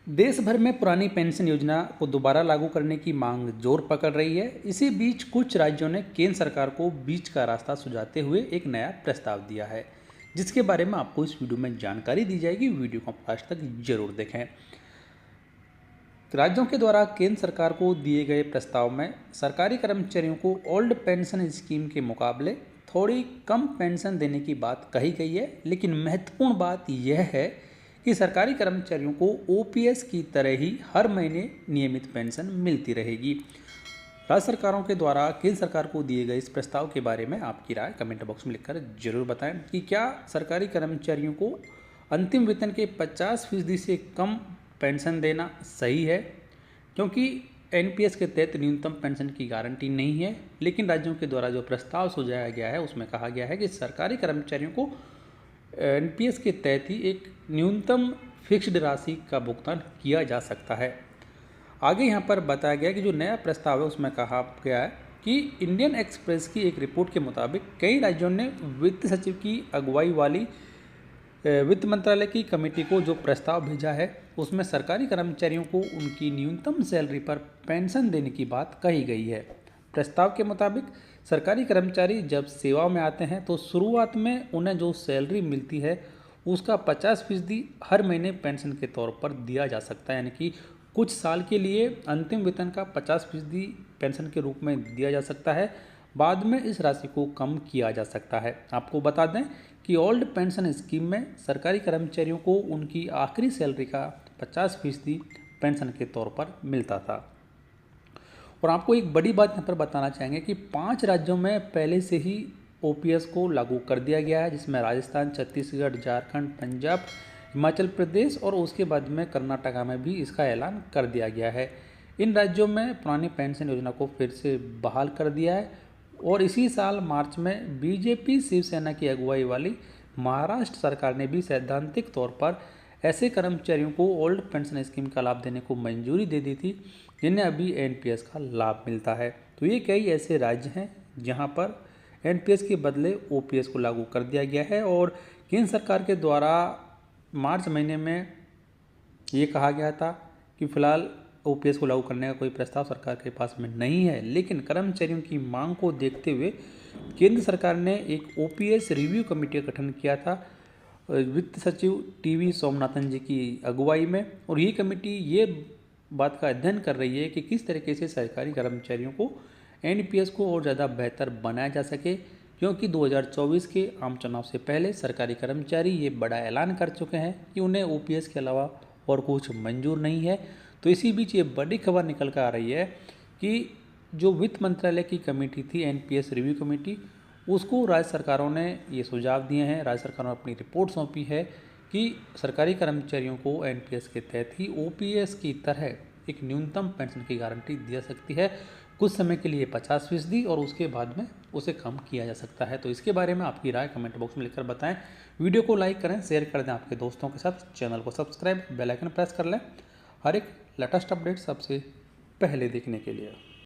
देश भर में पुरानी पेंशन योजना को दोबारा लागू करने की मांग जोर पकड़ रही है। इसी बीच कुछ राज्यों ने केंद्र सरकार को बीच का रास्ता सुझाते हुए एक नया प्रस्ताव दिया है, जिसके बारे में आपको इस वीडियो में जानकारी दी जाएगी। वीडियो को लास्ट तक जरूर देखें। राज्यों के द्वारा केंद्र सरकार को दिए गए प्रस्ताव में सरकारी कर्मचारियों को ओल्ड पेंशन स्कीम के मुकाबले थोड़ी कम पेंशन देने की बात कही गई है, लेकिन महत्वपूर्ण बात यह है कि सरकारी कर्मचारियों को ओपीएस की तरह ही हर महीने नियमित पेंशन मिलती रहेगी। राज्य सरकारों के द्वारा केंद्र सरकार को दिए गए इस प्रस्ताव के बारे में आपकी राय कमेंट बॉक्स में लिखकर जरूर बताएं कि क्या सरकारी कर्मचारियों को अंतिम वेतन के 50% से कम पेंशन देना सही है, क्योंकि एनपीएस के तहत न्यूनतम पेंशन की गारंटी नहीं है। लेकिन राज्यों के द्वारा जो प्रस्ताव सुझाया गया है उसमें कहा गया है कि सरकारी कर्मचारियों को एनपीएस के तहत ही एक न्यूनतम फिक्स्ड राशि का भुगतान किया जा सकता है। आगे यहाँ पर बताया गया कि जो नया प्रस्ताव है उसमें कहा गया है कि इंडियन एक्सप्रेस की एक रिपोर्ट के मुताबिक कई राज्यों ने वित्त सचिव की अगुवाई वाली वित्त मंत्रालय की कमेटी को जो प्रस्ताव भेजा है उसमें सरकारी कर्मचारियों को उनकी न्यूनतम सैलरी पर पेंशन देने की बात कही गई है। प्रस्ताव के मुताबिक सरकारी कर्मचारी जब सेवा में आते हैं तो शुरुआत में उन्हें जो सैलरी मिलती है उसका 50% हर महीने पेंशन के तौर पर दिया जा सकता है, यानी कि कुछ साल के लिए अंतिम वेतन का 50% पेंशन के रूप में दिया जा सकता है। बाद में इस राशि को कम किया जा सकता है। आपको बता दें कि ओल्ड पेंशन स्कीम में सरकारी कर्मचारियों को उनकी आखिरी सैलरी का 50% पेंशन के तौर पर मिलता था। और आपको एक बड़ी बात यहाँ पर बताना चाहेंगे कि 5 राज्यों में पहले से ही ओपीएस को लागू कर दिया गया है, जिसमें राजस्थान, छत्तीसगढ़, झारखंड, पंजाब, हिमाचल प्रदेश और उसके बाद में कर्नाटका में भी इसका ऐलान कर दिया गया है। इन राज्यों में पुरानी पेंशन योजना को फिर से बहाल कर दिया है और इसी साल मार्च में बीजेपी शिवसेना की अगुवाई वाली महाराष्ट्र सरकार ने भी सैद्धांतिक तौर पर ऐसे कर्मचारियों को ओल्ड पेंशन स्कीम का लाभ देने को मंजूरी दे दी थी जिन्हें अभी एनपीएस का लाभ मिलता है। तो ये कई ऐसे राज्य हैं जहां पर एनपीएस के बदले ओपीएस को लागू कर दिया गया है और केंद्र सरकार के द्वारा मार्च महीने में ये कहा गया था कि फिलहाल ओपीएस को लागू करने का कोई प्रस्ताव सरकार के पास में नहीं है, लेकिन कर्मचारियों की मांग को देखते हुए केंद्र सरकार ने एक ओपीएस रिव्यू कमेटी का गठन किया था वित्त सचिव टीवी सोमनाथन जी की अगुवाई में। और ये कमेटी ये बात का अध्ययन कर रही है कि किस तरीके से सरकारी कर्मचारियों को एनपीएस को और ज़्यादा बेहतर बनाया जा सके, क्योंकि 2024 के आम चुनाव से पहले सरकारी कर्मचारी ये बड़ा ऐलान कर चुके हैं कि उन्हें ओपीएस के अलावा और कुछ मंजूर नहीं है। तो इसी बीच ये बड़ी खबर निकल कर आ रही है कि जो वित्त मंत्रालय की कमेटी थी एनपीएस रिव्यू कमेटी, उसको राज्य सरकारों ने ये सुझाव दिए हैं, राज्य सरकारों ने अपनी रिपोर्ट सौंपी है कि सरकारी कर्मचारियों को एनपीएस के तहत ही ओपीएस की तरह एक न्यूनतम पेंशन की गारंटी दी जा सकती है, कुछ समय के लिए 50% और उसके बाद में उसे कम किया जा सकता है। तो इसके बारे में आपकी राय कमेंट बॉक्स में लिखकर बताएं। वीडियो को लाइक करें, शेयर कर दें आपके दोस्तों के साथ, चैनल को सब्सक्राइब, बेल आइकन प्रेस कर लें हर एक लेटेस्ट अपडेट सबसे पहले देखने के लिए।